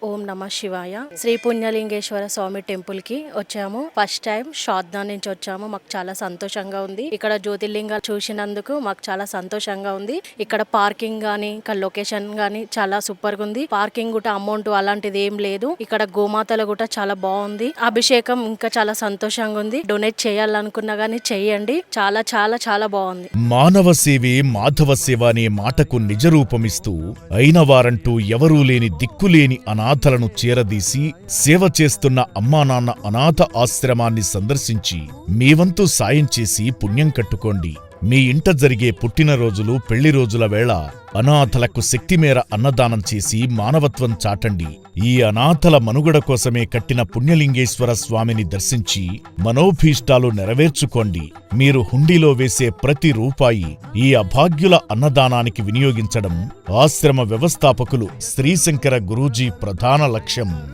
ఓం నమ శివాయ. శ్రీ పుణ్యలింగేశ్వర స్వామి టెంపుల్ కి వచ్చాము. ఫస్ట్ టైం షాద్దా నుంచి వచ్చాము. మాకు చాలా సంతోషంగా ఉంది. ఇక్కడ జ్యోతిర్లింగాలు చూసినందుకు మాకు చాలా సంతోషంగా ఉంది. ఇక్కడ పార్కింగ్ గానీ, ఇక్కడ లొకేషన్ గానీ చాలా సూపర్ గా ఉంది. పార్కింగ్ కూడా అమౌంట్ అలాంటిది ఏం లేదు. ఇక్కడ గోమాతలు కూడా చాలా బాగుంది. అభిషేకం ఇంకా చాలా సంతోషంగా ఉంది. డొనేట్ చేయాలనుకున్నా గానీ చెయ్యండి. చాలా చాలా చాలా బాగుంది. మానవ సేవే మాధవ సేవ అనే మాటకు నిజరూపమిస్తూ అయిన వారంటూ ఎవరూ లేని దిక్కులేని అనాథలను చేరదీసి సేవ చేస్తున్న అమ్మానాన్న అనాథ ఆశ్రమాన్ని సందర్శించి మీ వంతు సాయం చేసి పుణ్యం కట్టుకోండి. మీ ఇంట జరిగే పుట్టినరోజులు, పెళ్లి రోజుల వేళ అనాథలకు శక్తిమేర అన్నదానం చేసి మానవత్వం చాటండి. ఈ అనాథల మనుగడ కోసమే కట్టిన పుణ్యలింగేశ్వర స్వామిని దర్శించి మనోభీష్టాలు నెరవేర్చుకోండి. మీరు హుండీలో వేసే ప్రతి రూపాయి ఈ అభాగ్యుల అన్నదానానికి వినియోగించడం ఆశ్రమ వ్యవస్థాపకులు శ్రీశంకర గురూజీ ప్రధాన లక్ష్యం.